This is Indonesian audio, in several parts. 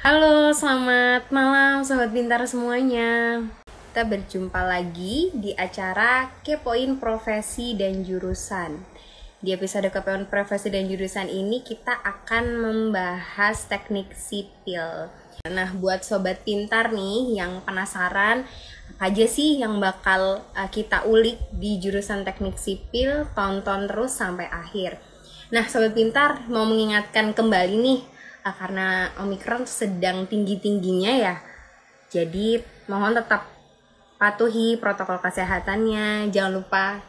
Halo, selamat malam sobat pintar semuanya. Kita berjumpa lagi di acara Kepoin Profesi dan Jurusan. Di episode Kepoin Profesi dan Jurusan ini kita akan membahas teknik sipil. Nah, buat sobat pintar nih yang penasaran apa aja sih yang bakal kita ulik di jurusan teknik sipil, tonton terus sampai akhir. Nah, sobat pintar mau mengingatkan kembali nih, karena Omikron sedang tinggi-tingginya ya. Jadi mohon tetap patuhi protokol kesehatannya. Jangan lupa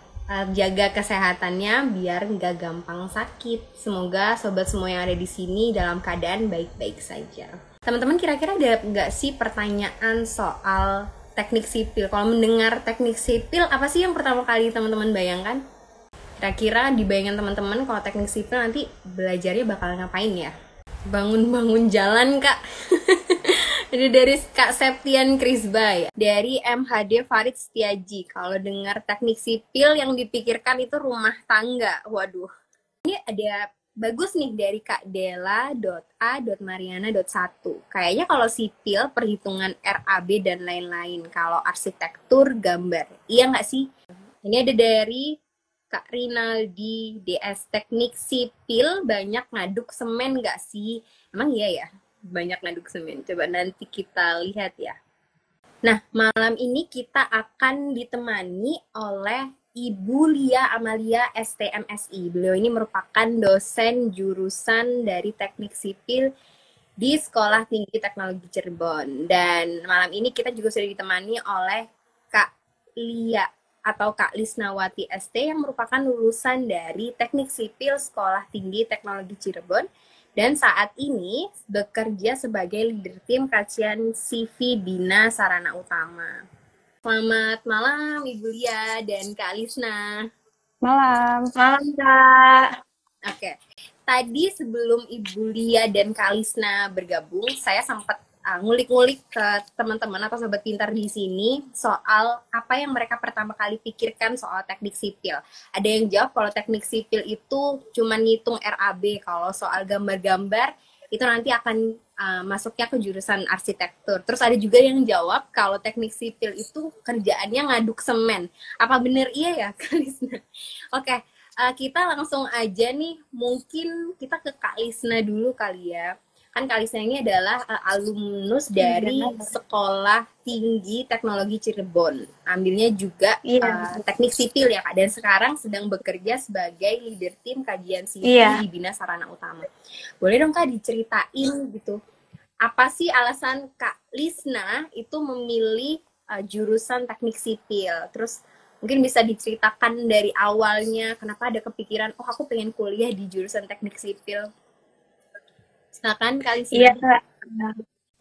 jaga kesehatannya biar nggak gampang sakit. Semoga sobat semua yang ada di sini dalam keadaan baik-baik saja. Teman-teman kira-kira ada nggak sih pertanyaan soal teknik sipil? Kalau mendengar teknik sipil, apa sih yang pertama kali teman-teman bayangkan? Kira-kira dibayangkan teman-teman kalau teknik sipil nanti belajarnya bakal ngapain ya? Bangun-bangun jalan, Kak. Ini dari Kak Septian Krisbay. Dari MHD Farid Setiaji. Kalau dengar teknik sipil yang dipikirkan itu rumah tangga. Waduh. Ini ada bagus nih dari Kak Dela.a.mariana.1. Kayaknya kalau sipil perhitungan RAB dan lain-lain. Kalau arsitektur gambar. Iya nggak sih? Ini ada dari Kak Rinaldi DS, teknik sipil banyak ngaduk semen nggak sih? Emang iya ya? Banyak ngaduk semen. Coba nanti kita lihat ya. Nah, malam ini kita akan ditemani oleh Ibu Lia Amalia STMSI. Beliau ini merupakan dosen jurusan dari teknik sipil di Sekolah Tinggi Teknologi Cirebon. Dan malam ini kita juga sudah ditemani oleh Kak Lia atau Kak Lisnawati ST yang merupakan lulusan dari Teknik Sipil Sekolah Tinggi Teknologi Cirebon dan saat ini bekerja sebagai leader tim kajian CV Bina Sarana Utama. Selamat malam Ibu Lia dan Kak Lisna. Malam. Malam, Kak. Oke, tadi sebelum Ibu Lia dan Kak Lisna bergabung, saya sempat ngulik-ngulik ke teman-teman atau sobat pintar di sini soal apa yang mereka pertama kali pikirkan soal teknik sipil. Ada yang jawab kalau teknik sipil itu cuma ngitung RAB, kalau soal gambar-gambar itu nanti akan masuknya ke jurusan arsitektur. Terus ada juga yang jawab kalau teknik sipil itu kerjaannya ngaduk semen. Apa benar iya ya, Kak Lisna? Oke. Kita langsung aja nih, mungkin kita ke Kak Lisna dulu kali ya. Kan Kak Lisna ini adalah alumnus dari Sekolah Tinggi Teknologi Cirebon. Ambilnya juga Iya. teknik sipil ya Kak. Dan sekarang sedang bekerja sebagai leader tim kajian CV Iya. di Bina Sarana Utama. Boleh dong Kak diceritain gitu, apa sih alasan Kak Lisna itu memilih jurusan teknik sipil? Terus mungkin bisa diceritakan dari awalnya kenapa ada kepikiran, oh aku pengen kuliah di jurusan teknik sipil. Silakan Kak Iya, Lisna. Kak.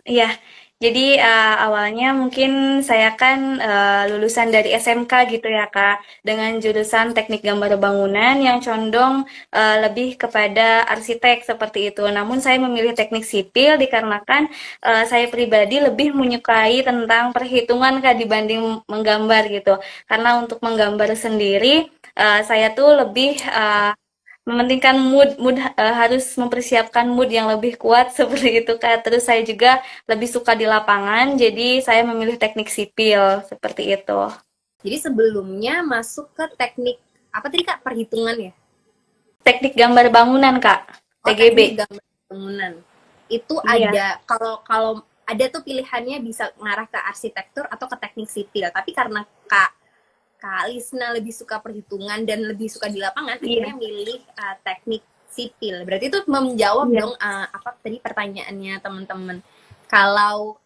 Iya. Jadi awalnya mungkin saya kan lulusan dari SMK gitu ya, Kak, dengan jurusan Teknik Gambar Bangunan yang condong lebih kepada arsitek seperti itu. Namun saya memilih teknik sipil dikarenakan saya pribadi lebih menyukai tentang perhitungan, Kak, dibanding menggambar gitu. Karena untuk menggambar sendiri saya tuh lebih mementingkan harus mempersiapkan mood yang lebih kuat seperti itu, Kak. Terus saya juga lebih suka di lapangan, jadi saya memilih teknik sipil seperti itu. Jadi sebelumnya masuk ke teknik apa tadi Kak, perhitungan ya? Teknik gambar bangunan, Kak. Oh, TGB. teknik gambar bangunan. Itu Iya. ada, kalau ada tuh pilihannya bisa ngarah ke arsitektur atau ke teknik sipil. Tapi karena Kak Lisna lebih suka perhitungan dan lebih suka di lapangan, Iya. akhirnya milih teknik sipil. Berarti itu menjawab Iya. dong apa tadi pertanyaannya teman-teman. Kalau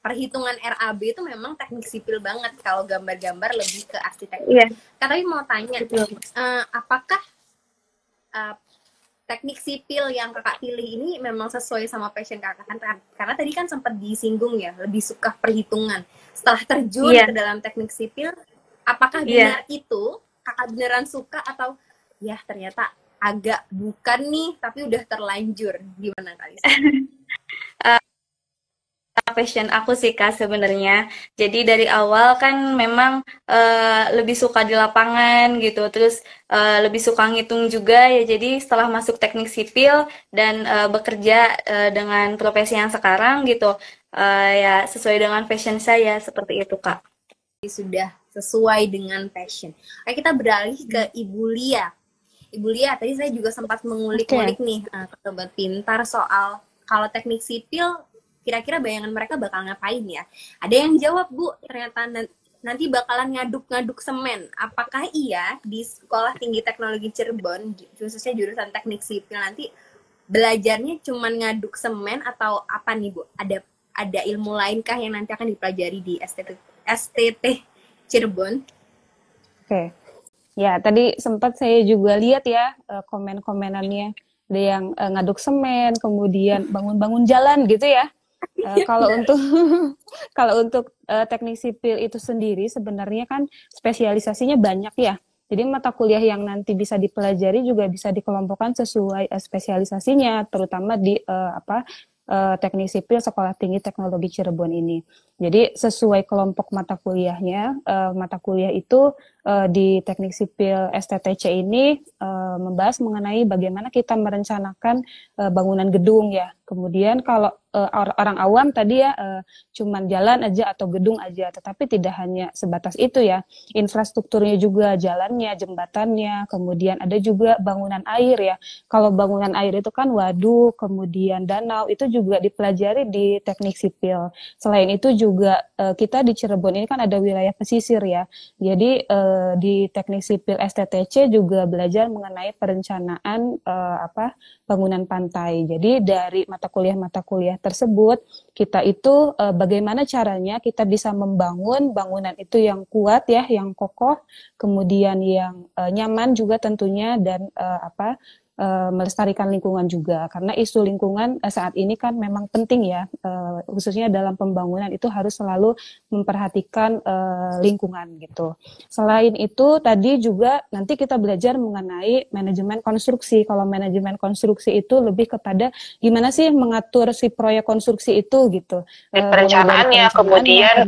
perhitungan RAB itu memang teknik sipil banget. Kalau gambar-gambar lebih ke arsitektur. Iya. Kak, tapi mau tanya, Betul. apakah uh, teknik sipil yang kakak pilih ini memang sesuai sama passion kakak? Karena tadi kan sempat disinggung ya, lebih suka perhitungan. Setelah terjun Iya. ke dalam teknik sipil, apakah Iya. benar itu kakak beneran suka atau ya ternyata agak bukan nih, tapi udah terlanjur? Gimana Kak Lisa? passion aku sih Kak sebenarnya. Jadi dari awal kan memang lebih suka di lapangan gitu, terus lebih suka ngitung juga ya. Jadi setelah masuk teknik sipil dan bekerja dengan profesi yang sekarang gitu, ya sesuai dengan passion saya seperti itu Kak. Sudah sesuai dengan passion. Oke, kita beralih ke Ibu Lia. Ibu Lia, tadi saya juga sempat mengulik-ngulik nih ke Sobat Pintar soal kalau teknik sipil, kira-kira bayangan mereka bakal ngapain ya? Ada yang jawab, Bu, ternyata nanti bakalan ngaduk-ngaduk semen. Apakah iya di Sekolah Tinggi Teknologi Cirebon, khususnya jurusan teknik sipil, nanti belajarnya cuman ngaduk semen atau apa nih, Bu? Ada ilmu lainkah yang nanti akan dipelajari di STT Cirebon? Oke. Ya, tadi sempat saya juga lihat ya komen-komenannya. Ada yang ngaduk semen, kemudian bangun-bangun jalan gitu ya. Kalau untuk kalau untuk teknik sipil itu sendiri sebenarnya kan spesialisasinya banyak ya. Jadi mata kuliah yang nanti bisa dipelajari juga bisa dikelompokkan sesuai spesialisasinya, terutama di teknik sipil Sekolah Tinggi Teknologi Cirebon ini. Jadi sesuai kelompok mata kuliahnya, mata kuliah itu di teknik sipil STTC ini membahas mengenai bagaimana kita merencanakan bangunan gedung ya. Kemudian kalau orang awam tadi ya cuman jalan aja atau gedung aja, tetapi tidak hanya sebatas itu ya. Infrastrukturnya juga, jalannya, jembatannya, kemudian ada juga bangunan air ya. Kalau bangunan air itu kan waduk, kemudian danau, itu juga dipelajari di teknik sipil. Selain itu juga kita di Cirebon ini kan ada wilayah pesisir ya. Jadi di teknik sipil STTC juga belajar mengenai perencanaan bangunan pantai. Jadi dari mata kuliah tersebut kita itu bagaimana caranya kita bisa membangun bangunan itu yang kuat ya, yang kokoh, kemudian yang nyaman juga tentunya dan melestarikan lingkungan juga, karena isu lingkungan saat ini kan memang penting ya, khususnya dalam pembangunan itu harus selalu memperhatikan lingkungan gitu. Selain itu tadi juga nanti kita belajar mengenai manajemen konstruksi. Kalau manajemen konstruksi itu lebih kepada gimana sih mengatur si proyek konstruksi itu gitu, perencanaannya, kemudian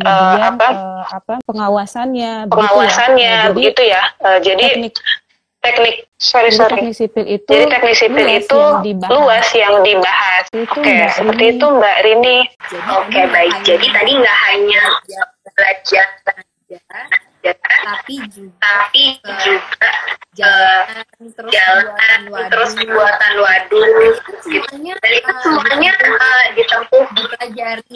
pengawasannya, begitu ya. Jadi teknik sipil itu luas yang dibahas. Oke, seperti itu Mbak Rini. Oke, baik. Jadi tadi nggak hanya belajar tapi juga jalan terus buatan waduk gitu. Dan itu semuanya ditempuh dipelajari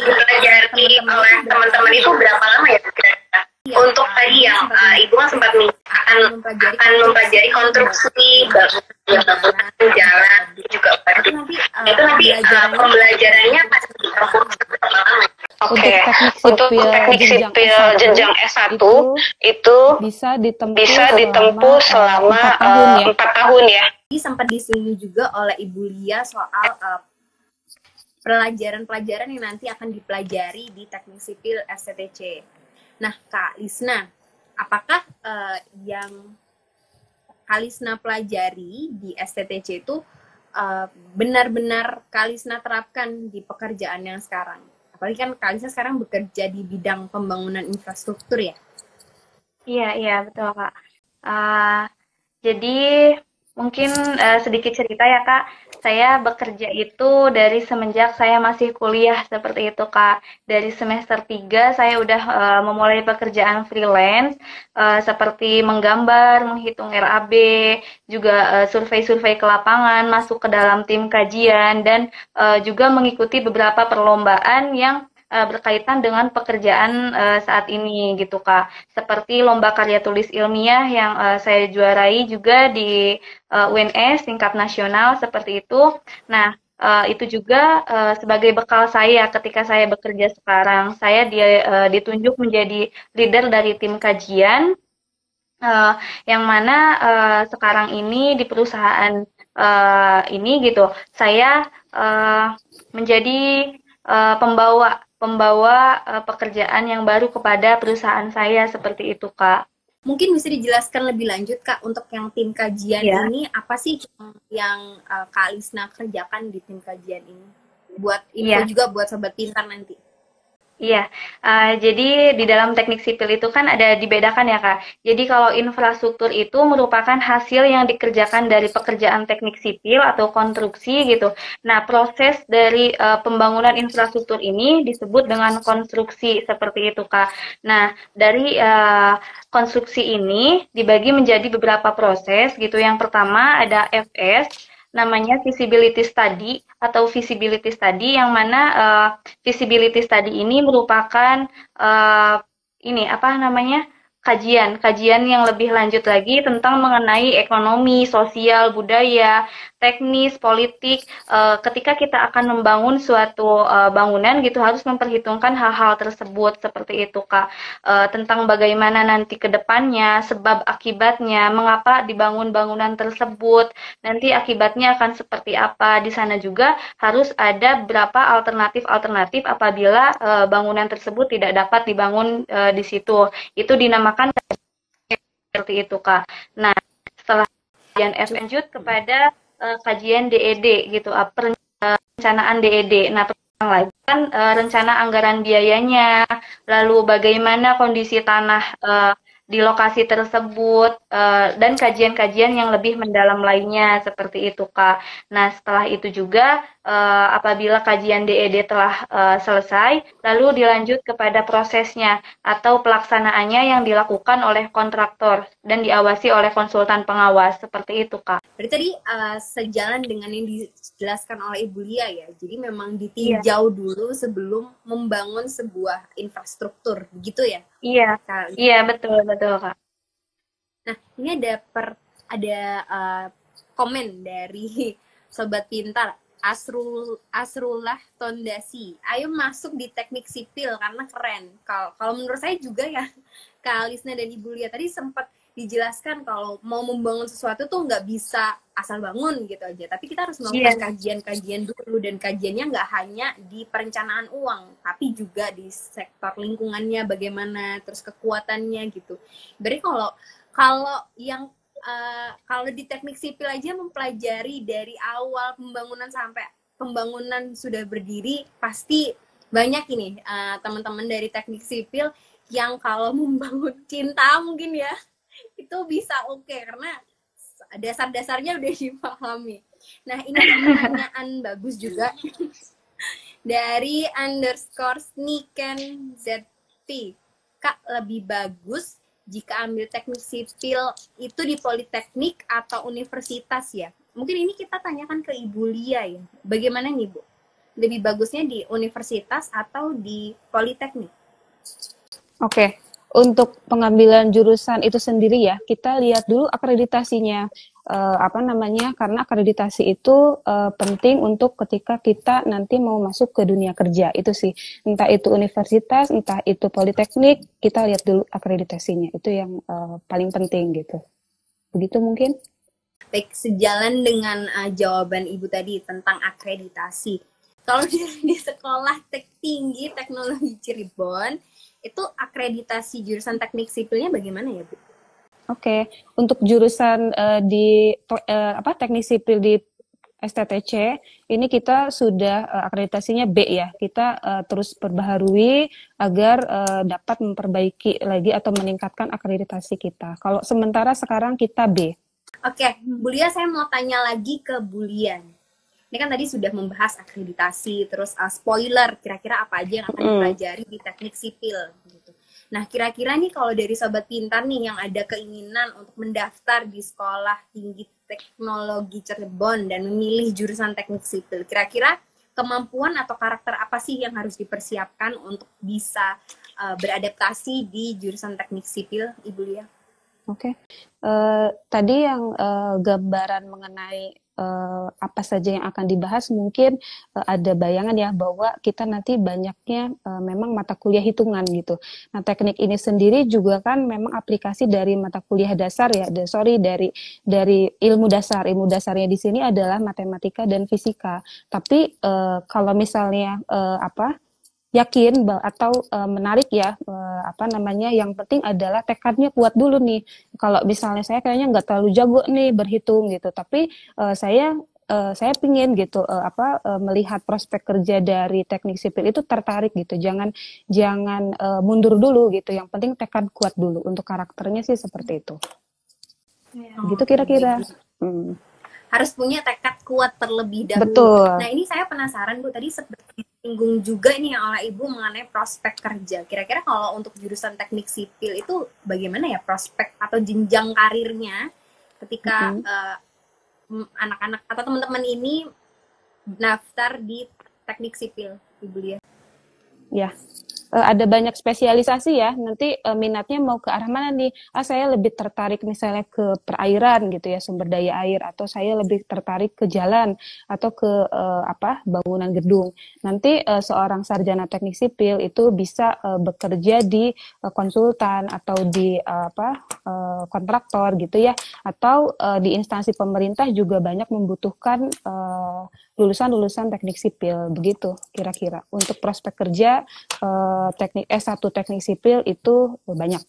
oleh teman-teman itu berapa lama ya kira-kira? Untuk tadi yang Ibu kan sempat akan mempelajari konstruksi bangunan jalan juga itu nanti pembelajarannya pasti ditempuh berapa lama? Oke, untuk teknik sipil jenjang S1 itu bisa ditempuh selama 4 tahun ya. Ini sempat disinggung juga oleh Ibu Lia soal pelajaran-pelajaran yang nanti akan dipelajari di teknik sipil STTC. Nah, Kak Lisna, apakah yang Kak Lisna pelajari di STTC itu benar-benar Kak Lisna terapkan di pekerjaan yang sekarang? Apalagi kan Kak Lisna sekarang bekerja di bidang pembangunan infrastruktur ya? Iya, betul Kak. Jadi mungkin sedikit cerita ya Kak, saya bekerja itu dari semenjak saya masih kuliah seperti itu Kak. Dari semester 3 saya udah memulai pekerjaan freelance seperti menggambar, menghitung RAB, juga survei-survei ke lapangan, masuk ke dalam tim kajian, dan juga mengikuti beberapa perlombaan yang berkaitan dengan pekerjaan saat ini gitu Kak. Seperti lomba karya tulis ilmiah yang saya juarai juga di UNS tingkat nasional seperti itu. Nah, itu juga sebagai bekal saya ketika saya bekerja sekarang. Saya ditunjuk menjadi leader dari tim kajian yang mana sekarang ini di perusahaan ini gitu. Saya menjadi pembawa pekerjaan yang baru kepada perusahaan saya seperti itu Kak. Mungkin bisa dijelaskan lebih lanjut Kak untuk yang tim kajian ini apa sih yang Kak Lisna kerjakan di tim kajian ini? Buat info juga buat Sobat Pintar nanti. Iya, jadi di dalam teknik sipil itu kan ada dibedakan ya Kak. Jadi kalau infrastruktur itu merupakan hasil yang dikerjakan dari pekerjaan teknik sipil atau konstruksi gitu. Nah, proses dari pembangunan infrastruktur ini disebut dengan konstruksi seperti itu Kak. Nah, dari konstruksi ini dibagi menjadi beberapa proses gitu. Yang pertama ada FS, namanya feasibility study atau feasibility study yang mana feasibility study ini merupakan uh, ini apa namanya kajian yang lebih lanjut lagi tentang mengenai ekonomi, sosial, budaya, teknis, politik. Ketika kita akan membangun suatu bangunan gitu harus memperhitungkan hal-hal tersebut seperti itu Kak. Tentang bagaimana nanti ke depannya, sebab akibatnya, mengapa dibangun bangunan tersebut, nanti akibatnya akan seperti apa. Di sana juga harus ada beberapa alternatif-alternatif apabila bangunan tersebut tidak dapat dibangun di situ. Itu dinamakan seperti itu, Kak. Nah, setelah kajian F lanjut kepada kajian DED gitu, perencanaan DED. Nah, lagi kan rencana anggaran biayanya, lalu bagaimana kondisi tanah di lokasi tersebut, dan kajian-kajian yang lebih mendalam lainnya seperti itu Kak. Nah setelah itu juga apabila kajian DED telah selesai, lalu dilanjut kepada prosesnya atau pelaksanaannya yang dilakukan oleh kontraktor dan diawasi oleh konsultan pengawas seperti itu Kak. Berarti tadi sejalan dengan yang dijelaskan oleh Ibu Lia ya. Jadi memang ditinjau dulu sebelum membangun sebuah infrastruktur, begitu ya? Iya, iya betul Kak. Nah ini ada komen dari Sobat Pintar Asrullah Tondasi. Ayo masuk di teknik sipil karena keren. Kalau menurut saya juga ya, Kak Alisna dan Ibu Lia tadi sempat dijelaskan kalau mau membangun sesuatu tuh nggak bisa asal bangun gitu aja, tapi kita harus melakukan kajian-kajian dulu, dan kajiannya nggak hanya di perencanaan uang, tapi juga di sektor lingkungannya bagaimana, terus kekuatannya gitu. Berarti kalau yang kalau di teknik sipil aja mempelajari dari awal pembangunan sampai pembangunan sudah berdiri, pasti banyak ini teman-teman dari teknik sipil yang kalau membangun cinta mungkin ya itu bisa oke, karena dasar-dasarnya udah dipahami. Nah ini pertanyaan bagus juga dari _sniken_zp. Kak, lebih bagus jika ambil teknik sipil itu di politeknik atau universitas ya? Mungkin ini kita tanyakan ke Ibu Lia ya. Bagaimana nih Bu? Lebih bagusnya di universitas atau di politeknik? Oke. Untuk pengambilan jurusan itu sendiri ya, kita lihat dulu akreditasinya. Karena akreditasi itu penting untuk ketika kita nanti mau masuk ke dunia kerja, itu sih. Entah itu universitas, entah itu politeknik, kita lihat dulu akreditasinya. Itu yang paling penting gitu. Begitu mungkin? Baik, sejalan dengan jawaban Ibu tadi tentang akreditasi. Kalau di sekolah tinggi teknologi Cirebon, itu akreditasi jurusan teknik sipilnya bagaimana ya Bu? Oke, untuk jurusan teknik sipil di STTC ini kita sudah akreditasinya B ya. Kita terus perbaharui agar dapat memperbaiki lagi atau meningkatkan akreditasi kita. Kalau sementara sekarang kita B. Oke, Bu Lia, saya mau tanya lagi ke Bu Lia. Ini kan tadi sudah membahas akreditasi, terus spoiler, kira-kira apa aja yang akan dipelajari di teknik sipil gitu. Nah, kira-kira nih kalau dari Sobat Pintar nih yang ada keinginan untuk mendaftar di Sekolah Tinggi Teknologi Cirebon dan memilih jurusan teknik sipil, kira-kira kemampuan atau karakter apa sih yang harus dipersiapkan untuk bisa beradaptasi di jurusan teknik sipil, Ibu Lia? Oke. Tadi yang gambaran mengenai apa saja yang akan dibahas, mungkin ada bayangan ya bahwa kita nanti banyaknya memang mata kuliah hitungan gitu. Nah, teknik ini sendiri juga kan memang aplikasi dari mata kuliah dasar ya, dari ilmu dasar. Ilmu dasarnya di sini adalah matematika dan fisika. Tapi kalau misalnya yakin atau menarik ya, yang penting adalah tekadnya kuat dulu nih. Kalau misalnya saya kayaknya nggak terlalu jago nih berhitung gitu, tapi saya saya pingin gitu melihat prospek kerja dari teknik sipil itu tertarik gitu. Jangan mundur dulu gitu. Yang penting tekad kuat dulu. Untuk karakternya sih seperti itu. Gitu kira-kira. Harus punya tekad kuat terlebih dahulu. Betul. Nah, ini saya penasaran Bu, tadi seperti singgung juga nih oleh Ibu mengenai prospek kerja. Kira-kira kalau untuk jurusan teknik sipil itu bagaimana ya prospek atau jenjang karirnya ketika anak-anak atau teman-teman ini daftar di teknik sipil, Ibu Lia? Ya, ada banyak spesialisasi ya. Nanti minatnya mau ke arah mana nih? Saya lebih tertarik misalnya ke perairan gitu ya, sumber daya air, atau saya lebih tertarik ke jalan atau ke bangunan gedung. Nanti seorang sarjana teknik sipil itu bisa bekerja di konsultan atau di kontraktor gitu ya, atau di instansi pemerintah juga banyak membutuhkan lulusan teknik sipil, begitu kira-kira. Untuk prospek kerja teknik S1 teknik sipil itu banyak.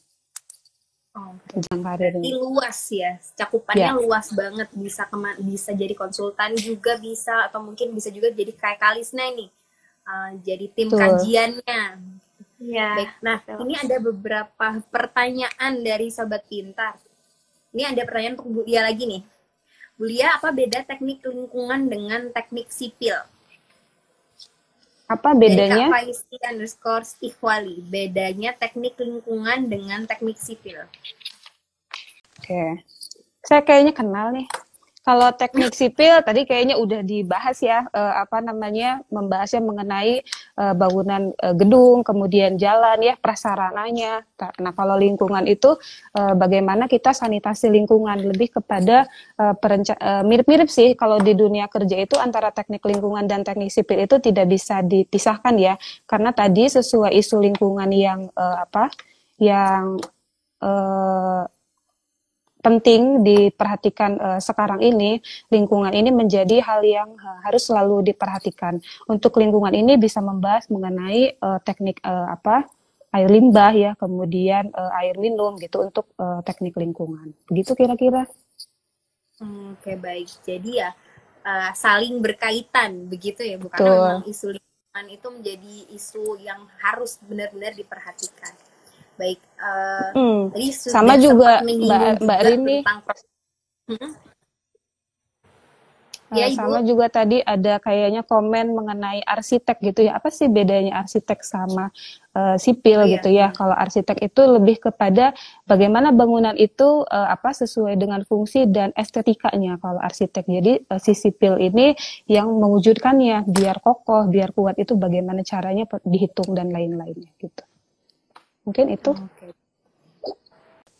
Jenjang karirnya. Berarti luas ya, cakupannya luas banget, bisa jadi konsultan juga bisa, atau mungkin bisa juga jadi kayak Kalisna nih, jadi tim kajiannya. Baik, nah ini ada beberapa pertanyaan dari Sobat Pintar. Ini ada pertanyaan untuk Bu Lia lagi nih. Bu Lia, apa beda teknik lingkungan dengan teknik sipil? Apa bedanya? Dari Kak Faisti_Stihwali. Bedanya teknik lingkungan dengan teknik sipil. Oke. Saya kayaknya kenal nih. Kalau teknik sipil tadi kayaknya udah dibahas ya, membahasnya mengenai bangunan gedung, kemudian jalan ya, prasarananya. Nah, kalau lingkungan itu bagaimana kita sanitasi lingkungan, lebih kepada mirip-mirip sih kalau di dunia kerja itu antara teknik lingkungan dan teknik sipil itu tidak bisa dipisahkan ya, karena tadi sesuai isu lingkungan yang penting diperhatikan sekarang ini, lingkungan ini menjadi hal yang harus selalu diperhatikan. Untuk lingkungan ini bisa membahas mengenai teknik air limbah ya, kemudian air minum gitu untuk teknik lingkungan. Begitu kira-kira. Oke, baik. Jadi ya saling berkaitan begitu ya, bukan? Betul. Memang isu lingkungan itu menjadi isu yang harus benar-benar diperhatikan. Baik, tadi sama juga Mbak Rini. Sama juga tadi ada kayaknya komen mengenai arsitek gitu ya. Apa sih bedanya arsitek sama sipil gitu ya? Kalau arsitek itu lebih kepada bagaimana bangunan itu sesuai dengan fungsi dan estetikanya kalau arsitek. Jadi si sipil ini yang mewujudkannya biar kokoh, biar kuat, itu bagaimana caranya dihitung dan lain-lainnya gitu. Mungkin itu.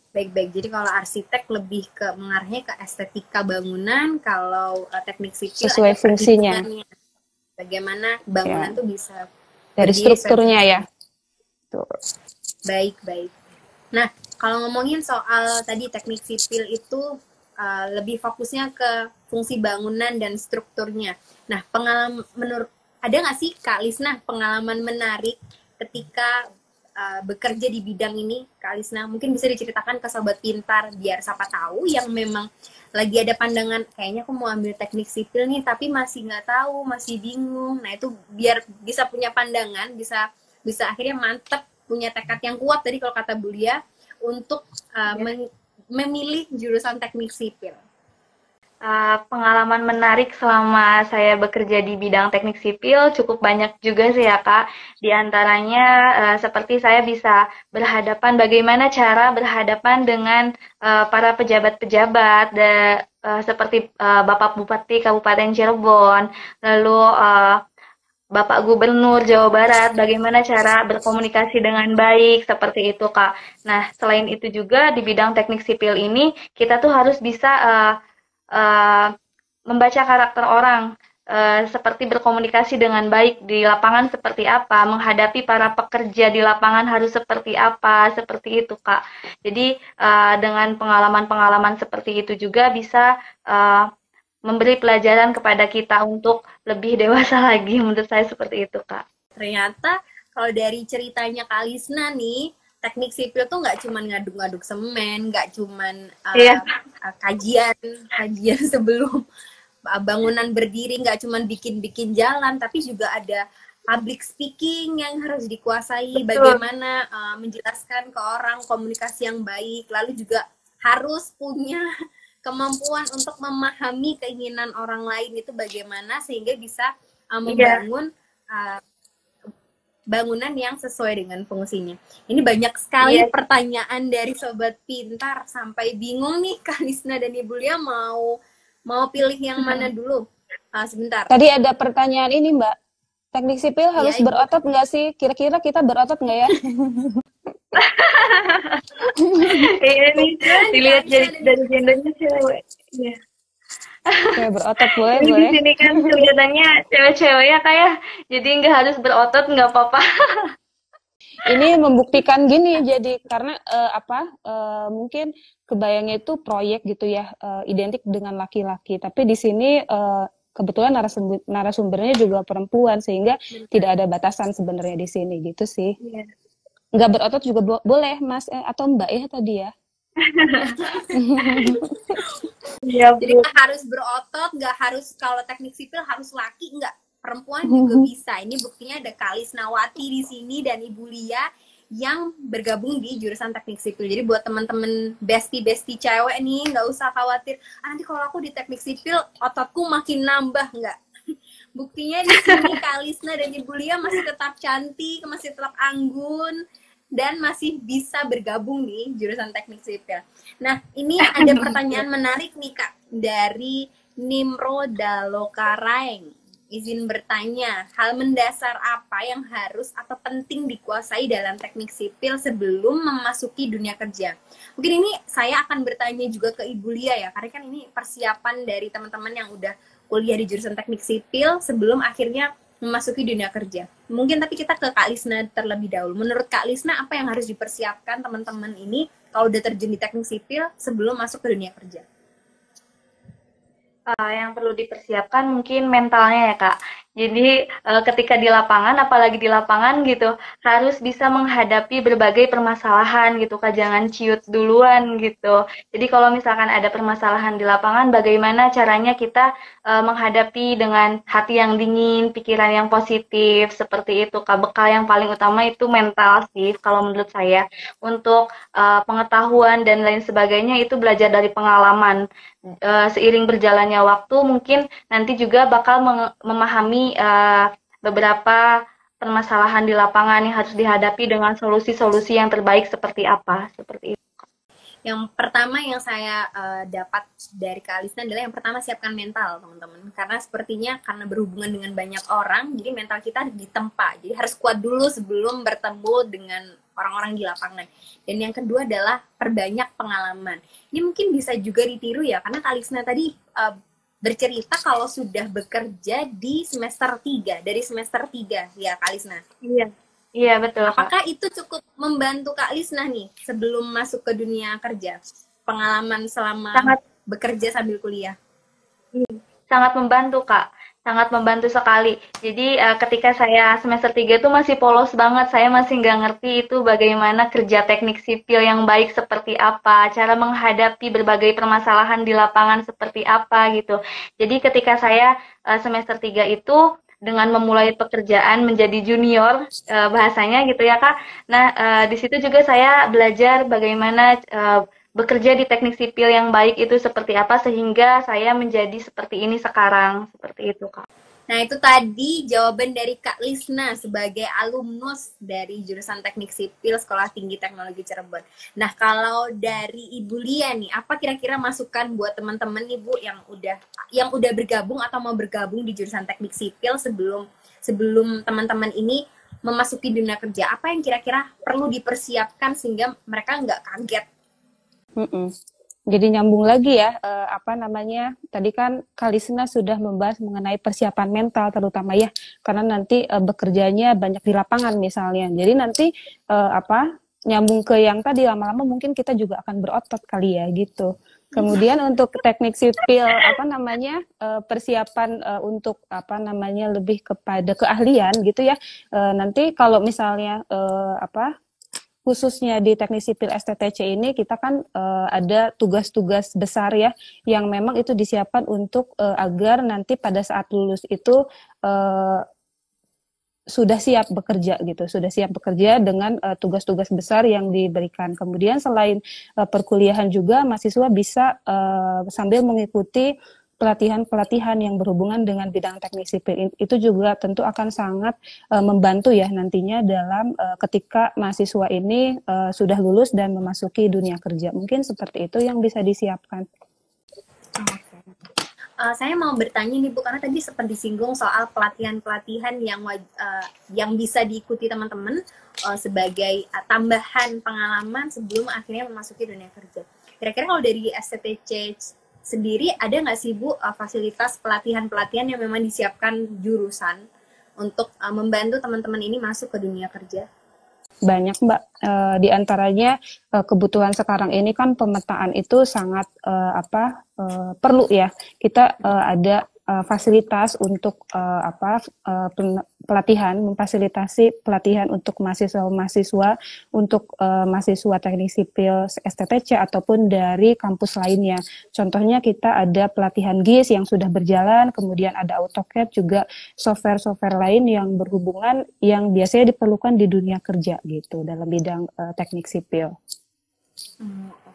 Baik-baik. Jadi kalau arsitek lebih ke mengarahnya ke estetika bangunan, kalau teknik sipil sesuai fungsinya. Bagaimana bangunan tuh bisa dari strukturnya ya. Tuh. Baik-baik. Nah, kalau ngomongin soal tadi teknik sipil itu lebih fokusnya ke fungsi bangunan dan strukturnya. Nah, ada nggak sih Kak Lisna pengalaman menarik ketika bekerja di bidang ini, Kak Lisna? Mungkin bisa diceritakan ke Sobat Pintar, biar siapa tahu yang memang lagi ada pandangan, kayaknya aku mau ambil teknik sipil nih, tapi masih nggak tahu, masih bingung. Nah, itu biar bisa punya pandangan, bisa akhirnya mantep, punya tekad yang kuat tadi kalau kata Bu Lia, untuk memilih jurusan teknik sipil. Pengalaman menarik selama saya bekerja di bidang teknik sipil cukup banyak juga sih ya Kak. Di antaranya seperti saya bisa bagaimana cara berhadapan dengan para pejabat-pejabat, seperti Bapak Bupati Kabupaten Cirebon, lalu Bapak Gubernur Jawa Barat, bagaimana cara berkomunikasi dengan baik, seperti itu Kak. Nah, selain itu juga di bidang teknik sipil ini, kita tuh harus bisa membaca karakter orang, seperti berkomunikasi dengan baik di lapangan seperti apa, menghadapi para pekerja di lapangan harus seperti apa, seperti itu Kak. Jadi dengan pengalaman-pengalaman seperti itu juga bisa memberi pelajaran kepada kita untuk lebih dewasa lagi, menurut saya seperti itu Kak. Ternyata kalau dari ceritanya Kak Lisna nih, teknik sipil tuh nggak cuma ngaduk-ngaduk semen, nggak cuma kajian sebelum bangunan berdiri, nggak cuma bikin-bikin jalan, tapi juga ada public speaking yang harus dikuasai, bagaimana menjelaskan ke orang, komunikasi yang baik, lalu juga harus punya kemampuan untuk memahami keinginan orang lain itu bagaimana sehingga bisa membangun bangunan yang sesuai dengan fungsinya. Ini banyak sekali pertanyaan dari Sobat Pintar, sampai bingung nih Kak Lisna dan Ibu Lia mau pilih yang mana dulu. Sebentar. Tadi ada pertanyaan ini Mbak, teknik sipil harus berotot nggak sih? Kira-kira kita berotot nggak ya? Ini dilihat dari gendernya cewek. Ya. Kayak berotot boleh. Di sini kan kelihatannya cewek-cewek ya kayak, jadi nggak harus berotot, nggak apa-apa. Ini membuktikan gini, jadi karena mungkin kebayangnya itu proyek gitu ya, identik dengan laki-laki, tapi di sini kebetulan narasumbernya juga perempuan, sehingga tidak ada batasan sebenarnya di sini gitu sih. Nggak berotot juga boleh Mas atau Mbak ya tadi ya. Jadi nggak harus berotot, nggak harus, kalau teknik sipil harus laki, nggak, perempuan juga bisa. Ini buktinya ada Kak Lisnawati di sini dan Ibu Lia yang bergabung di jurusan teknik sipil. Jadi buat teman-teman bestie cewek nih, nggak usah khawatir, nanti kalau aku di teknik sipil ototku makin nambah, nggak. Buktinya di sini Kak Lisna dan Ibu Lia masih tetap cantik, masih tetap anggun, dan masih bisa bergabung di jurusan teknik sipil. Nah, ini ada pertanyaan menarik nih Kak, dari Nimro Dalokaraeng. Izin bertanya, hal mendasar apa yang harus atau penting dikuasai dalam teknik sipil sebelum memasuki dunia kerja? Mungkin ini saya akan bertanya juga ke Ibu Lia ya, karena kan ini persiapan dari teman-teman yang udah kuliah di jurusan teknik sipil sebelum akhirnya memasuki dunia kerja. Mungkin tapi kita ke Kak Lisna terlebih dahulu. Menurut Kak Lisna, apa yang harus dipersiapkan teman-teman ini kalau udah terjun di teknik sipil sebelum masuk ke dunia kerja? Yang perlu dipersiapkan mungkin mentalnya ya Kak. Jadi ketika di lapangan, apalagi di lapangan gitu, harus bisa menghadapi berbagai permasalahan gitu Kak, jangan ciut duluan gitu. Jadi kalau misalkan ada permasalahan di lapangan, bagaimana caranya kita menghadapi dengan hati yang dingin, pikiran yang positif, seperti itu Kak. Bekal yang paling utama itu mental sih kalau menurut saya. Untuk pengetahuan dan lain sebagainya itu belajar dari pengalaman. Seiring berjalannya waktu mungkin nanti juga bakal memahami beberapa permasalahan di lapangan yang harus dihadapi dengan solusi-solusi yang terbaik seperti apa, seperti itu. Yang pertama yang saya dapat dari Kak Lisna adalah yang pertama siapkan mental teman-teman, karena sepertinya karena berhubungan dengan banyak orang, jadi mental kita ditempa, jadi harus kuat dulu sebelum bertemu dengan orang-orang di lapangan. Dan yang kedua adalah perbanyak pengalaman. Ini mungkin bisa juga ditiru ya, karena Kak Lisna tadi bercerita kalau sudah bekerja di semester 3, dari semester 3 ya Kak Lisna. Iya betul. Apakah itu cukup membantu Kak Lisna nih sebelum masuk ke dunia kerja? Pengalaman selama bekerja sambil kuliah. Sangat membantu Kak, sangat membantu sekali. Jadi ketika saya semester 3 itu masih polos banget, saya masih nggak ngerti itu bagaimana kerja teknik sipil yang baik seperti apa, cara menghadapi berbagai permasalahan di lapangan seperti apa gitu. Jadi ketika saya semester 3 itu dengan memulai pekerjaan menjadi junior bahasanya gitu ya Kak. Nah di situ juga saya belajar bagaimana bekerja di teknik sipil yang baik itu seperti apa sehingga saya menjadi seperti ini sekarang, seperti itu Kak. Nah itu tadi jawaban dari Kak Lisna sebagai alumnus dari jurusan teknik sipil Sekolah Tinggi Teknologi Cirebon. Nah kalau dari Ibu Lia nih, apa kira-kira masukan buat teman-teman Ibu yang udah bergabung atau mau bergabung di jurusan teknik sipil sebelum teman-teman ini memasuki dunia kerja? Apa yang kira-kira perlu dipersiapkan sehingga mereka nggak kaget? Jadi nyambung lagi ya, tadi kan Kak Lisna sudah membahas mengenai persiapan mental terutama ya, karena nanti bekerjanya banyak di lapangan misalnya. Jadi nanti nyambung ke yang tadi, lama-lama mungkin kita juga akan berotot kali ya gitu. Kemudian untuk teknik sipil persiapan untuk lebih kepada keahlian gitu ya. Nanti kalau misalnya khususnya di teknik sipil STTC ini kita kan ada tugas-tugas besar ya yang memang itu disiapkan untuk agar nanti pada saat lulus itu sudah siap bekerja gitu, sudah siap bekerja dengan tugas-tugas besar yang diberikan. Kemudian selain perkuliahan juga mahasiswa bisa sambil mengikuti pelatihan-pelatihan yang berhubungan dengan bidang teknik sipil. Itu juga tentu akan sangat membantu ya nantinya dalam ketika mahasiswa ini sudah lulus dan memasuki dunia kerja. Mungkin seperti itu yang bisa disiapkan. Saya mau bertanya nih Bu, karena tadi sempat disinggung soal pelatihan-pelatihan yang bisa diikuti teman-teman sebagai tambahan pengalaman sebelum akhirnya memasuki dunia kerja. Kira-kira kalau dari STTC sendiri ada nggak sih Bu fasilitas pelatihan-pelatihan yang memang disiapkan jurusan untuk membantu teman-teman ini masuk ke dunia kerja? Banyak Mbak, di antaranya kebutuhan sekarang ini kan pemetaan itu sangat perlu ya. Kita ada fasilitas untuk pelatihan, memfasilitasi pelatihan untuk mahasiswa-mahasiswa, untuk mahasiswa teknik sipil STTC ataupun dari kampus lainnya. Contohnya kita ada pelatihan GIS yang sudah berjalan, kemudian ada AutoCAD juga, software-software lain yang berhubungan yang biasanya diperlukan di dunia kerja gitu dalam bidang teknik sipil.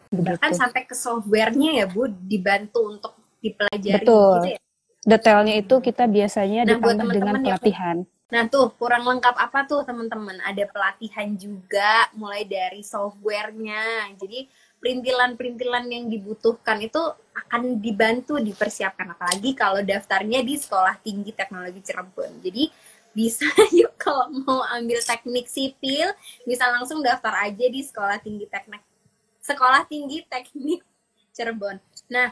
Bahkan sampai ke softwarenya ya Bu, dibantu untuk dipelajari. Betul. Gitu ya? Detailnya itu kita biasanya ditambah dengan pelatihan. Nah tuh, kurang lengkap apa tuh teman-teman? Ada pelatihan juga, mulai dari softwarenya. Jadi perintilan-perintilan yang dibutuhkan itu akan dibantu, dipersiapkan. Apalagi kalau daftarnya di Sekolah Tinggi Teknologi Cirebon. Jadi bisa yuk kalau mau ambil teknik sipil, bisa langsung daftar aja di Sekolah Tinggi Teknik Cirebon. Nah,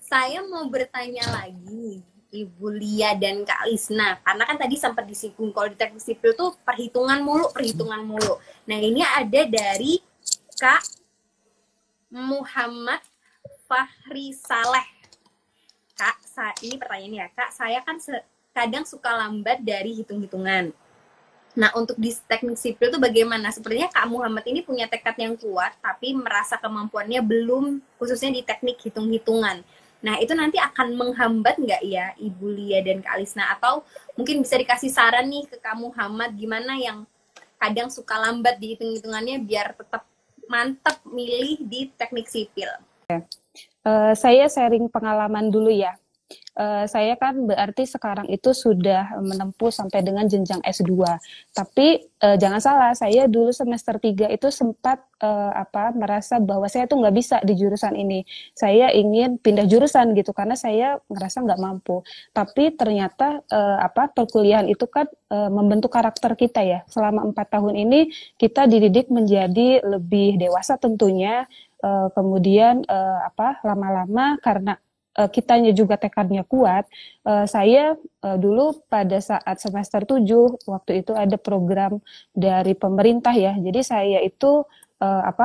saya mau bertanya lagi Ibu Lia dan Kak Lisna, karena kan tadi sempat disinggung kalau di teknik sipil tuh perhitungan mulu. Nah ini ada dari Kak Muhammad Fahri Saleh. Kak, ini pertanyaannya ya Kak, saya kan kadang suka lambat dari hitung-hitungan. Nah, untuk di teknik sipil itu bagaimana? Sepertinya Kak Muhammad ini punya tekad yang kuat, tapi merasa kemampuannya belum, khususnya di teknik hitung-hitungan. Nah, itu nanti akan menghambat nggak ya Ibu Lia dan Kak Lisna? Atau mungkin bisa dikasih saran nih ke Kak Muhammad, gimana yang kadang suka lambat di hitung-hitungannya biar tetap mantap milih di teknik sipil? Saya sharing pengalaman dulu ya. Saya kan berarti sekarang itu sudah menempuh sampai dengan jenjang S2. Tapi jangan salah, saya dulu semester 3 itu sempat merasa bahwa saya tuh nggak bisa di jurusan ini. Saya ingin pindah jurusan gitu karena saya ngerasa nggak mampu. Tapi ternyata perkuliahan itu kan membentuk karakter kita ya. Selama 4 tahun ini kita dididik menjadi lebih dewasa tentunya. Kemudian lama-lama karena kitanya juga tekadnya kuat, saya dulu pada saat semester 7, waktu itu ada program dari pemerintah ya, jadi saya itu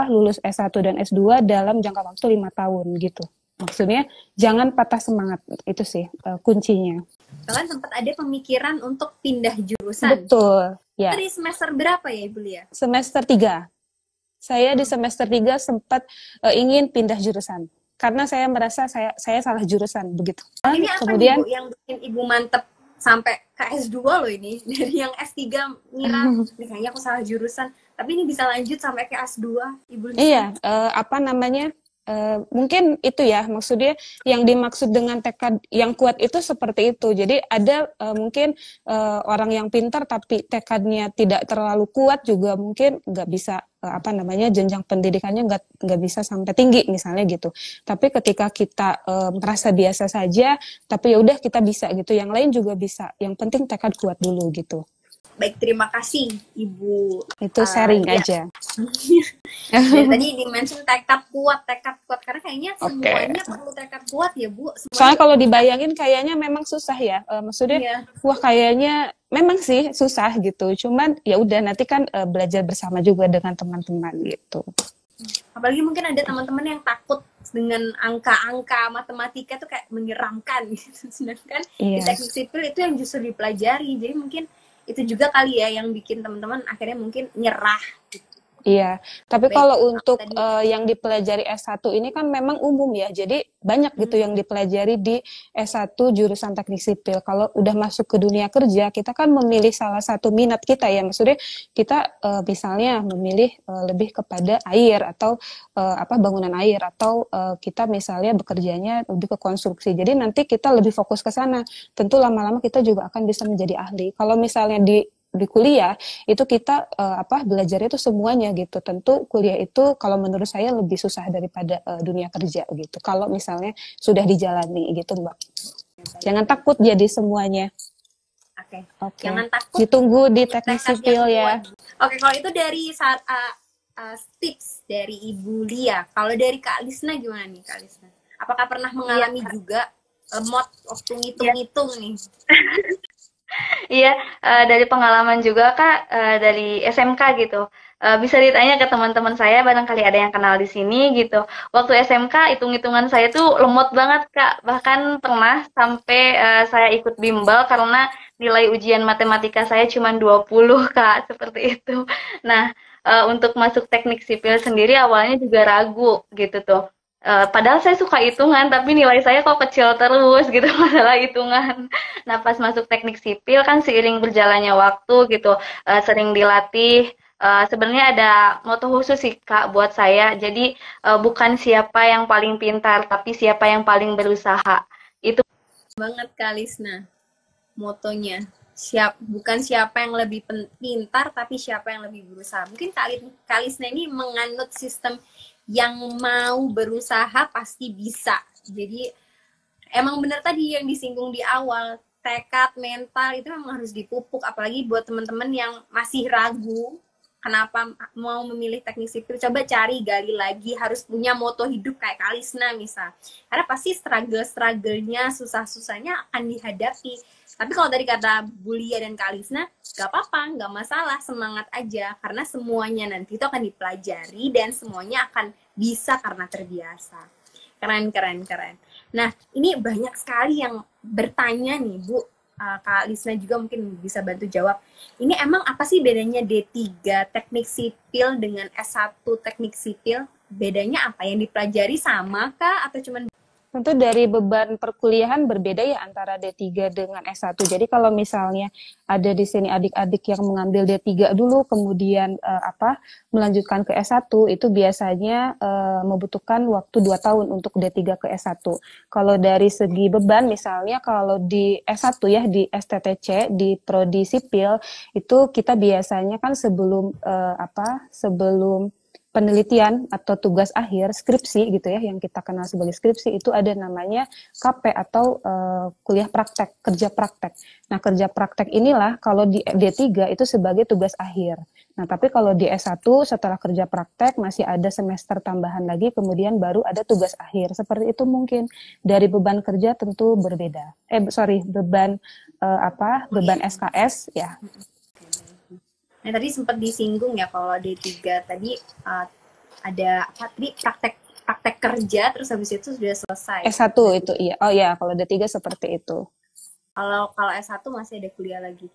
lulus S1 dan S2 dalam jangka waktu 5 tahun gitu. Maksudnya jangan patah semangat, itu sih kuncinya. Kalian sempat ada pemikiran untuk pindah jurusan? Betul, ya. Dari semester berapa ya Ibu Lia? Semester 3. Saya di semester 3 sempat ingin pindah jurusan. Karena saya merasa saya salah jurusan begitu. Ini apa kemudian nih, Bu, yang bikin Ibu mantep sampai ke S2 loh ini? Dari yang S3 ngira, kayaknya aku salah jurusan. Tapi ini bisa lanjut sampai ke S2, Ibu Lisa. Iya, mungkin itu ya, maksudnya yang dimaksud dengan tekad yang kuat itu seperti itu. Jadi ada mungkin orang yang pintar tapi tekadnya tidak terlalu kuat juga mungkin nggak bisa jenjang pendidikannya nggak bisa sampai tinggi misalnya gitu. Tapi ketika kita merasa biasa saja, tapi ya udah kita bisa gitu. Yang lain juga bisa. Yang penting tekad kuat dulu gitu. Baik, terima kasih Ibu. Itu sharing aja. Tadi di-mention tekad kuat karena kayaknya semuanya perlu tekad kuat ya Bu. Soalnya kalau dibayangin kayaknya memang susah ya. Maksudnya wah kayaknya memang sih susah gitu. Cuman ya udah nanti kan belajar bersama juga dengan teman-teman gitu. Apalagi mungkin ada teman-teman yang takut dengan angka-angka matematika tuh kayak menyeramkan gitu. Sedangkan di teknik sipil itu yang justru dipelajari. Jadi mungkin itu juga kali ya yang bikin teman-teman akhirnya mungkin nyerah gitu. Iya, tapi Baik, kalau untuk tadi yang dipelajari S1 ini kan memang umum ya, jadi banyak gitu yang dipelajari di S1 jurusan teknik sipil. Kalau udah masuk ke dunia kerja, kita kan memilih salah satu minat kita ya, maksudnya kita misalnya memilih lebih kepada air atau bangunan air atau kita misalnya bekerjanya lebih ke konstruksi. Jadi nanti kita lebih fokus ke sana. Tentu lama-lama kita juga akan bisa menjadi ahli. Kalau misalnya di kuliah itu kita belajarnya itu semuanya gitu. Tentu kuliah itu kalau menurut saya lebih susah daripada dunia kerja gitu. Kalau misalnya sudah dijalani gitu, Mbak. Jangan takut jadi semuanya. Oke. Oke. Jangan takut. Ditunggu di punya teknik tekad sipil yang ya. kuat. Oke, kalau itu dari saat tips dari Ibu Lia. Kalau dari Kak Lisna gimana nih, Kak Lisna? Apakah pernah mengalami juga lemot waktu ngitung-ngitung nih? Iya, dari pengalaman juga Kak, dari SMK gitu. Bisa ditanya ke teman-teman saya, barangkali ada yang kenal di sini gitu. Waktu SMK, hitung-hitungan saya tuh lemot banget Kak. Bahkan pernah sampai saya ikut bimbel karena nilai ujian matematika saya cuma 20 Kak, seperti itu. Nah, untuk masuk teknik sipil sendiri awalnya juga ragu gitu tuh. Padahal saya suka hitungan, tapi nilai saya kok kecil terus gitu masalah hitungan. Nah, pas masuk teknik sipil kan seiring berjalannya waktu gitu, sering dilatih. Sebenarnya ada moto khusus sih Kak buat saya. Jadi bukan siapa yang paling pintar, tapi siapa yang paling berusaha. Itu Banget Kak Lisna. Motonya. Bukan siapa yang lebih pintar, tapi siapa yang lebih berusaha. Mungkin Kak Lisna ini menganut sistem yang mau berusaha pasti bisa. Jadi emang bener tadi yang disinggung di awal, tekad mental itu memang harus dipupuk, apalagi buat teman-teman yang masih ragu kenapa mau memilih teknik sipil, coba cari, gali lagi, harus punya moto hidup kayak Kalisna misal, karena pasti struggle-nya, susah-susahnya akan dihadapi. Tapi kalau dari kata Bulia dan Kalisna, gak apa-apa, gak masalah, semangat aja, karena semuanya nanti itu akan dipelajari dan semuanya akan bisa karena terbiasa. Keren. Nah, ini banyak sekali yang bertanya nih, Bu. Kak Lisna juga mungkin bisa bantu jawab. Ini emang apa sih bedanya D3 Teknik Sipil dengan S1 Teknik Sipil? Bedanya apa? Yang dipelajari sama kah? Atau cuman Tentu dari beban perkuliahan berbeda ya antara D3 dengan S1. Jadi kalau misalnya ada di sini adik-adik yang mengambil D3 dulu kemudian melanjutkan ke S1 itu biasanya membutuhkan waktu 2 tahun untuk D3 ke S1. Kalau dari segi beban misalnya kalau di S1 ya di STTC di Prodi Sipil itu kita biasanya kan sebelum penelitian atau tugas akhir skripsi gitu ya yang kita kenal sebagai skripsi itu ada namanya KP atau kuliah praktek, kerja praktek. Nah, kerja praktek inilah kalau di D3 itu sebagai tugas akhir. Nah, tapi kalau di S1 setelah kerja praktek masih ada semester tambahan lagi kemudian baru ada tugas akhir. Seperti itu mungkin dari beban kerja tentu berbeda. Beban SKS ya. Nah, tadi sempat disinggung ya kalau D3 tadi ada praktek kerja terus habis itu sudah selesai. S1 itu iya. Oh ya, kalau D3 seperti itu. Kalau S1 masih ada kuliah lagi.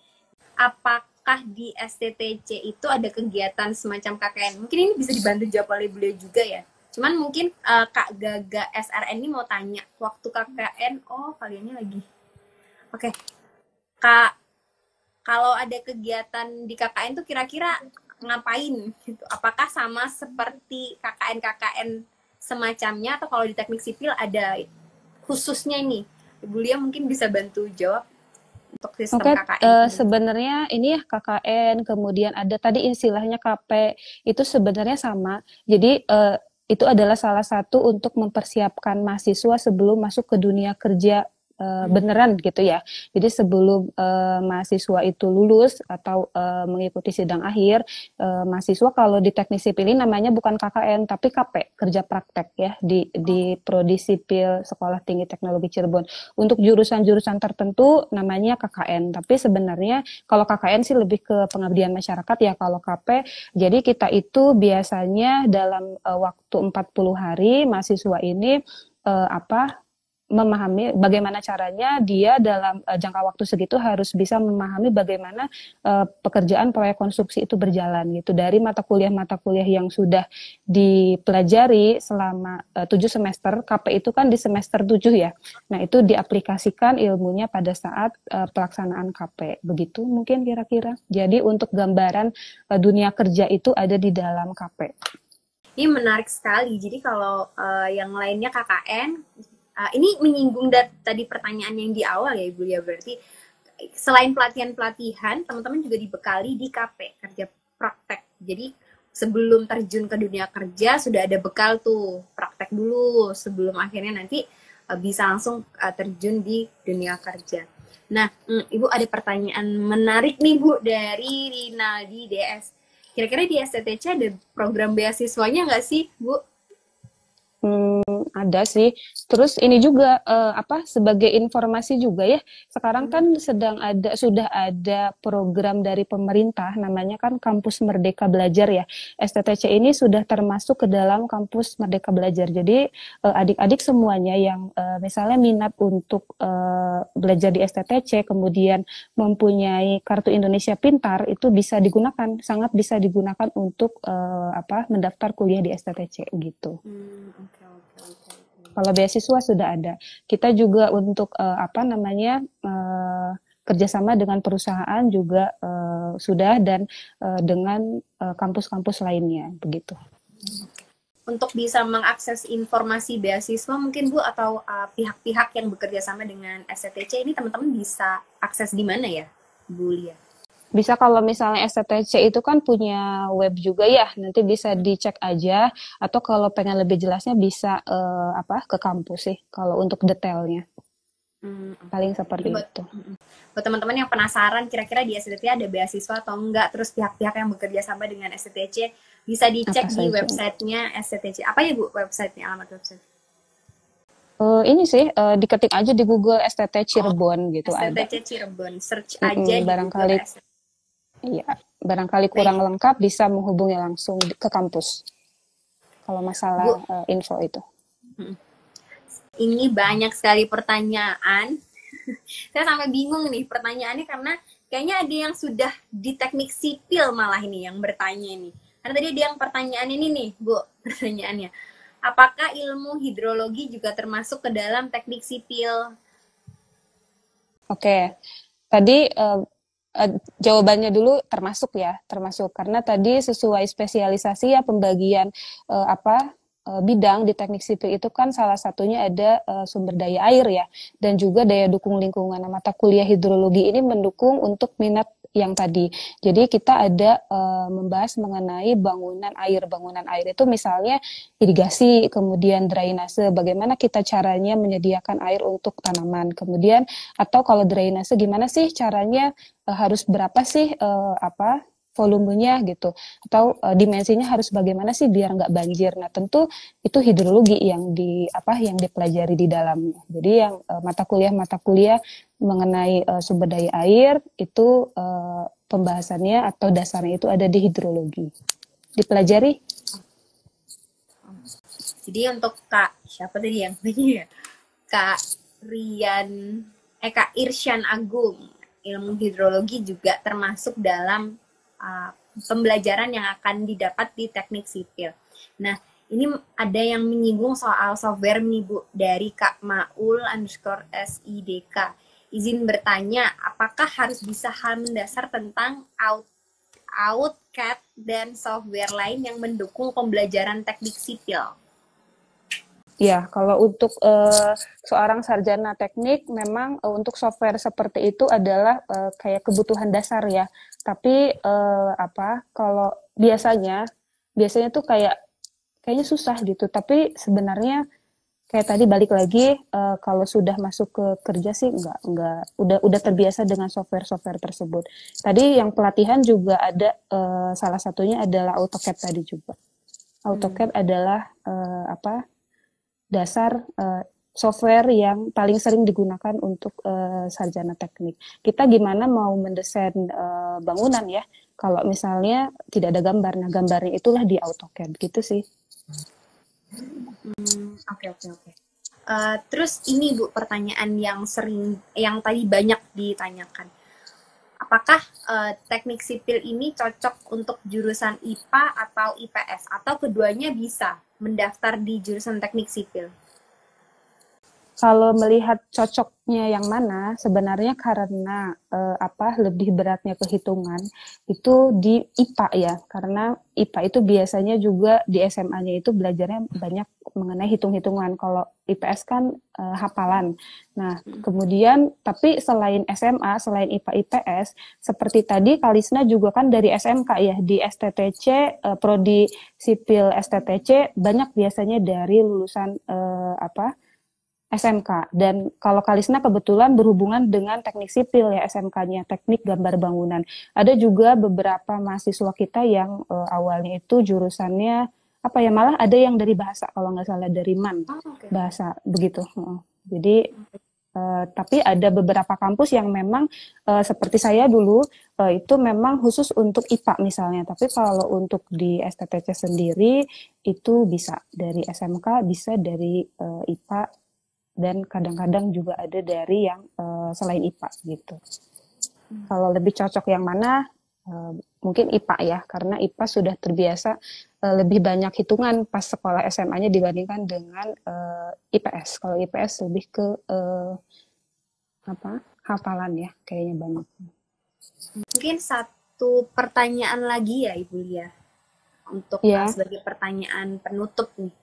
Apakah di STTC itu ada kegiatan semacam KKN? Mungkin ini bisa dibantu jawab oleh beliau juga ya. Cuman mungkin Kak Gaga SRN ini mau tanya, waktu KKN, kaliannya lagi. Oke. Kak, kalau ada kegiatan di KKN tuh kira-kira ngapain gitu? Apakah sama seperti KKN semacamnya atau kalau di teknik sipil ada khususnya ini? Ibu Lia mungkin bisa bantu jawab untuk sistem KKN. Sebenarnya ini ya KKN, kemudian ada tadi istilahnya KP, itu sebenarnya sama. Jadi itu adalah salah satu untuk mempersiapkan mahasiswa sebelum masuk ke dunia kerja beneran gitu ya. Jadi sebelum mahasiswa itu lulus atau mengikuti sidang akhir, mahasiswa kalau di teknik sipil ini namanya bukan KKN tapi KP, kerja praktek ya di Prodi Sipil Sekolah Tinggi Teknologi Cirebon. Untuk jurusan-jurusan tertentu namanya KKN, tapi sebenarnya kalau KKN sih lebih ke pengabdian masyarakat ya. Kalau KP, jadi kita itu biasanya dalam waktu 40 hari mahasiswa ini memahami bagaimana caranya dia dalam jangka waktu segitu harus bisa memahami bagaimana pekerjaan proyek konstruksi itu berjalan gitu, dari mata kuliah yang sudah dipelajari selama 7 semester. KP itu kan di semester 7 ya. Nah, itu diaplikasikan ilmunya pada saat pelaksanaan KP. Begitu mungkin kira-kira. Jadi untuk gambaran dunia kerja itu ada di dalam KP. Ini menarik sekali. Jadi kalau yang lainnya KKN, ini menyinggung tadi pertanyaan yang di awal ya Ibu ya, berarti selain pelatihan-pelatihan, teman-teman juga dibekali di KP, kerja praktek. Jadi sebelum terjun ke dunia kerja sudah ada bekal tuh, praktek dulu sebelum akhirnya nanti bisa langsung terjun di dunia kerja. Nah, Ibu ada pertanyaan menarik nih Bu dari Rinaldi DS. Kira-kira di STTC ada program beasiswanya nggak sih Bu? Ada sih. Terus ini juga sebagai informasi juga ya. Sekarang kan sudah ada program dari pemerintah namanya kan Kampus Merdeka Belajar ya. STTC ini sudah termasuk ke dalam Kampus Merdeka Belajar. Jadi adik-adik semuanya yang misalnya minat untuk belajar di STTC kemudian mempunyai kartu Indonesia Pintar itu bisa digunakan, sangat bisa digunakan untuk mendaftar kuliah di STTC gitu. Kalau beasiswa sudah ada. Kita juga untuk kerjasama dengan perusahaan juga sudah, dan dengan kampus-kampus lainnya begitu. Untuk bisa mengakses informasi beasiswa mungkin Bu, atau pihak-pihak yang bekerja sama dengan STTC ini teman-teman bisa akses di mana ya Bu Lia? Bisa, kalau misalnya STTC itu kan punya web juga ya, nanti bisa dicek aja, atau kalau pengen lebih jelasnya bisa ke kampus sih kalau untuk detailnya. Paling seperti itu. Buat teman-teman yang penasaran kira-kira di STTC ada beasiswa atau enggak, terus pihak-pihak yang bekerja sama dengan STTC bisa dicek di websitenya STTC. Apa ya Bu websitenya, alamat website? Ini sih diketik aja di Google STT Cirebon gitu. STTC Cirebon, search aja di barangkali Google. Iya, barangkali kurang lengkap bisa menghubungi langsung ke kampus kalau masalah info itu. Ini banyak sekali pertanyaan. Saya sampai bingung nih pertanyaannya, karena kayaknya ada yang sudah di teknik sipil malah ini yang bertanya ini. Karena tadi ada yang pertanyaan ini nih, Bu, pertanyaannya. Apakah ilmu hidrologi juga termasuk ke dalam teknik sipil? Oke. Tadi jawabannya dulu termasuk karena tadi sesuai spesialisasi ya pembagian bidang di teknik sipil itu kan salah satunya ada sumber daya air ya, dan juga daya dukung lingkungan. Nah, mata kuliah hidrologi ini mendukung untuk minat yang tadi. Jadi kita ada membahas mengenai bangunan air. Bangunan air itu misalnya irigasi, kemudian drainase, bagaimana kita caranya menyediakan air untuk tanaman. Kemudian atau kalau drainase gimana sih caranya, harus berapa sih volumenya gitu, atau dimensinya harus bagaimana sih biar nggak banjir. Nah, tentu itu hidrologi yang dipelajari di dalamnya. Jadi yang mata kuliah mengenai sumber daya air itu pembahasannya atau dasarnya itu ada di hidrologi. Dipelajari. Jadi untuk siapa tadi yang ya? Kak Irsyan Agung, ilmu hidrologi juga termasuk dalam pembelajaran yang akan didapat di teknik sipil. Nah, ini ada yang menyinggung soal software nih Bu, dari Kak Maul_SIDK. Izin bertanya, apakah harus bisa hal mendasar tentang AutoCAD dan software lain yang mendukung pembelajaran teknik sipil? Ya, kalau untuk seorang sarjana teknik, memang untuk software seperti itu adalah kayak kebutuhan dasar ya. Tapi kalau biasanya tuh kayaknya susah gitu. Tapi sebenarnya kayak tadi balik lagi, kalau sudah masuk ke kerja sih udah terbiasa dengan software tersebut. Tadi yang pelatihan juga ada, salah satunya adalah AutoCAD tadi juga. AutoCAD adalah dasar software yang paling sering digunakan untuk sarjana teknik. Kita gimana mau mendesain bangunan ya, kalau misalnya tidak ada gambar, nah gambarnya itulah di AutoCAD gitu sih. Oke. Terus ini Bu, pertanyaan yang tadi banyak ditanyakan. Apakah teknik sipil ini cocok untuk jurusan IPA atau IPS? Atau keduanya bisa mendaftar di jurusan teknik sipil? Kalau melihat cocoknya yang mana, sebenarnya karena lebih beratnya kehitungan itu di IPA ya, karena IPA itu biasanya juga di SMA-nya itu belajarnya banyak mengenai hitung-hitungan. Kalau IPS kan hafalan. Nah, kemudian tapi selain SMA, selain IPA IPS, seperti tadi Kalisna juga kan dari SMK ya, di STTC, prodi sipil STTC banyak biasanya dari lulusan SMK. Dan kalau Kalisna kebetulan berhubungan dengan teknik sipil ya, SMK-nya, teknik gambar bangunan. Ada juga beberapa mahasiswa kita yang awalnya itu jurusannya malah ada yang dari bahasa, kalau nggak salah dari MAN, bahasa begitu. Jadi tapi ada beberapa kampus yang memang seperti saya dulu itu memang khusus untuk IPA misalnya. Tapi kalau untuk di STTC sendiri itu bisa dari SMK, bisa dari IPA, dan kadang-kadang juga ada dari yang selain IPA gitu. Kalau lebih cocok yang mana? Mungkin IPA ya, karena IPA sudah terbiasa lebih banyak hitungan pas sekolah SMA-nya dibandingkan dengan IPS. Kalau IPS lebih ke hafalan ya, kayaknya banyak. Mungkin satu pertanyaan lagi ya Ibu Lia, untuk sebagai pertanyaan penutup nih.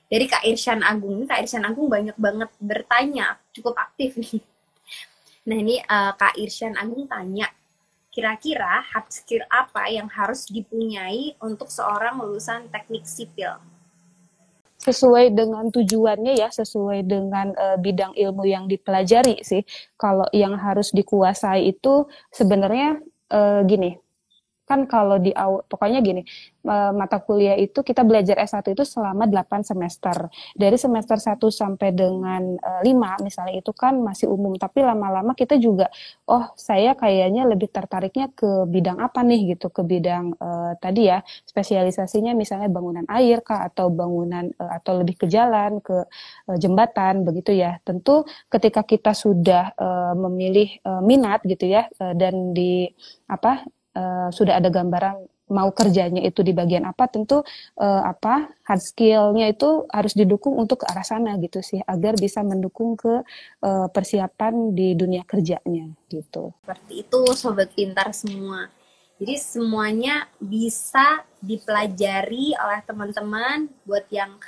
Dari Kak Irsyan Agung. Kak Irsyan Agung banyak banget bertanya, cukup aktif nih. Nah ini Kak Irsyan Agung tanya, kira-kira hard skill apa yang harus dipunyai untuk seorang lulusan teknik sipil? Sesuai dengan tujuannya ya, sesuai dengan bidang ilmu yang dipelajari sih. Kalau yang harus dikuasai itu sebenarnya gini, kan kalau pokoknya gini, mata kuliah itu kita belajar S1 itu selama 8 semester. Dari semester 1 sampai dengan 5 misalnya itu kan masih umum, tapi lama-lama kita juga, saya kayaknya lebih tertariknya ke bidang apa nih gitu, ke bidang tadi ya, spesialisasinya misalnya bangunan air kah, atau bangunan atau lebih ke jalan, ke jembatan begitu ya. Tentu ketika kita sudah memilih minat gitu ya, dan sudah ada gambaran mau kerjanya itu di bagian apa, tentu hard skill-nya itu harus didukung untuk ke arah sana gitu sih, agar bisa mendukung ke persiapan di dunia kerjanya gitu. Seperti itu Sobat Pintar semua. Jadi semuanya bisa dipelajari oleh teman-teman buat yang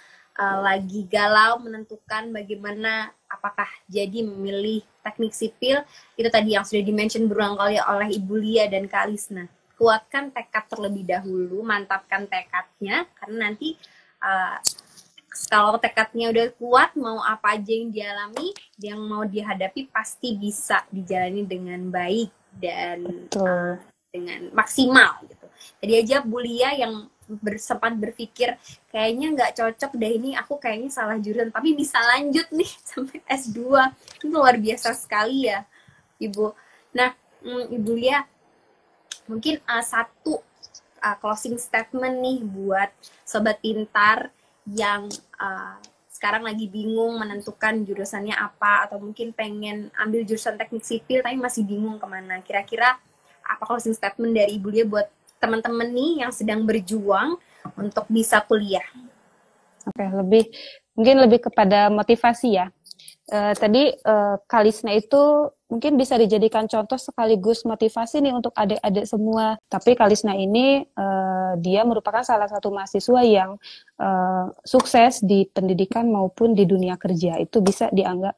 lagi galau menentukan bagaimana apakah jadi memilih teknik sipil. Itu tadi yang sudah di-mention berulang kali oleh Ibu Lia dan Kalisna. Kuatkan tekad terlebih dahulu, mantapkan tekadnya, karena nanti kalau tekadnya udah kuat, mau apa aja yang dialami, yang mau dihadapi pasti bisa dijalani dengan baik dan dengan maksimal gitu. Jadi aja Bu Lia yang sempat berpikir kayaknya nggak cocok deh ini, aku kayaknya salah jurusan, tapi bisa lanjut nih sampai S2. Itu luar biasa sekali ya Ibu. Nah Ibu Lia, mungkin satu closing statement nih buat Sobat Pintar yang sekarang lagi bingung menentukan jurusannya apa, atau mungkin pengen ambil jurusan teknik sipil tapi masih bingung kemana. Kira-kira apa closing statement dari Ibu Lia buat teman-teman nih yang sedang berjuang untuk bisa kuliah? Oke, mungkin lebih kepada motivasi ya. Tadi Kalisna itu mungkin bisa dijadikan contoh sekaligus motivasi nih untuk adik-adik semua. Tapi Kalisna ini dia merupakan salah satu mahasiswa yang sukses di pendidikan maupun di dunia kerja. Itu bisa dianggap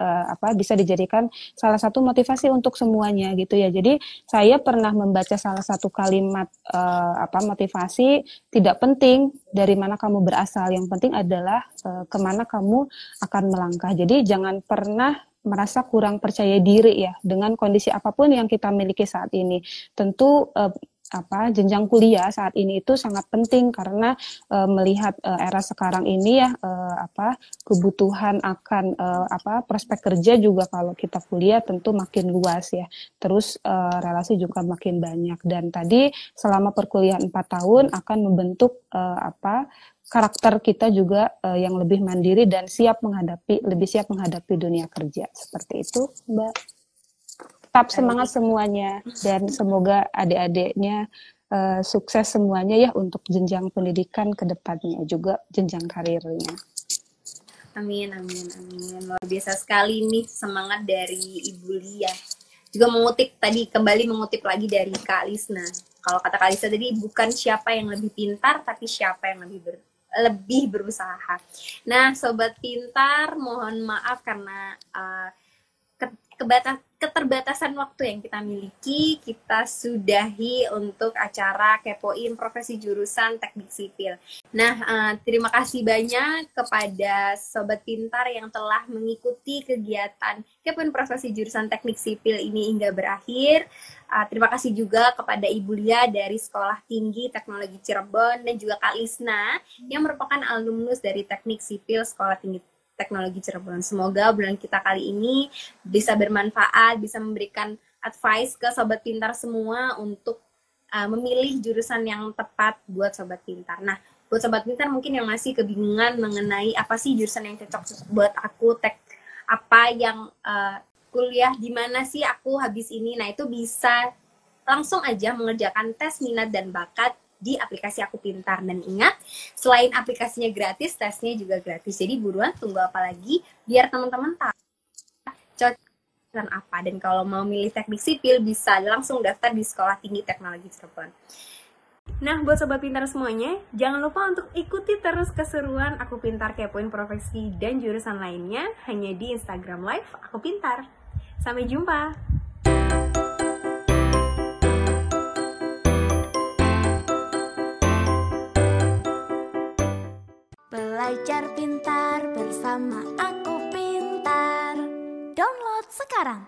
bisa dijadikan salah satu motivasi untuk semuanya gitu ya. Jadi saya pernah membaca salah satu kalimat motivasi, tidak penting dari mana kamu berasal, yang penting adalah kemana kamu akan melangkah. Jadi jangan pernah merasa kurang percaya diri ya dengan kondisi apapun yang kita miliki saat ini. Tentu jenjang kuliah saat ini itu sangat penting karena melihat era sekarang ini ya kebutuhan akan prospek kerja juga kalau kita kuliah tentu makin luas ya. Terus relasi juga makin banyak, dan tadi selama perkuliahan 4 tahun akan membentuk karakter kita juga yang lebih mandiri dan lebih siap menghadapi dunia kerja. Seperti itu, Mbak. Tetap semangat semuanya dan semoga adik-adiknya sukses semuanya ya untuk jenjang pendidikan ke depannya juga jenjang karirnya. Amin, amin, amin. Luar biasa sekali nih semangat dari Ibu Lia. Juga kembali mengutip lagi dari Kak Lisna. Kalau kata Kak Lisna tadi, bukan siapa yang lebih pintar, tapi siapa yang lebih berusaha. Nah, Sobat Pintar, mohon maaf karena keterbatasan waktu yang kita miliki, kita sudahi untuk acara Kepoin Profesi Jurusan Teknik Sipil. Nah, terima kasih banyak kepada Sobat Pintar yang telah mengikuti kegiatan Kepoin Profesi Jurusan Teknik Sipil ini hingga berakhir. Terima kasih juga kepada Ibu Lia dari Sekolah Tinggi Teknologi Cirebon dan juga Kak Lisna yang merupakan alumnus dari Teknik Sipil Sekolah Tinggi Teknologi Cirebon. Semoga bulan kita kali ini bisa bermanfaat, bisa memberikan advice ke Sobat Pintar semua untuk memilih jurusan yang tepat buat Sobat Pintar. Nah, buat Sobat Pintar mungkin yang masih kebingungan mengenai apa sih jurusan yang cocok buat aku, kuliah di mana sih aku habis ini. Nah, itu bisa langsung aja mengerjakan tes minat dan bakat di aplikasi Aku Pintar. Dan ingat, selain aplikasinya gratis, tesnya juga gratis. Jadi buruan, tunggu apa lagi biar teman-teman tahu cocok apa. Dan kalau mau milih teknik sipil bisa langsung daftar di Sekolah Tinggi Teknologi Cirebon. Nah, buat Sobat Pintar semuanya, jangan lupa untuk ikuti terus keseruan Aku Pintar Kepoin Profesi dan jurusan lainnya hanya di Instagram Live Aku Pintar. Sampai jumpa! Belajar pintar bersama Aku Pintar. Download sekarang.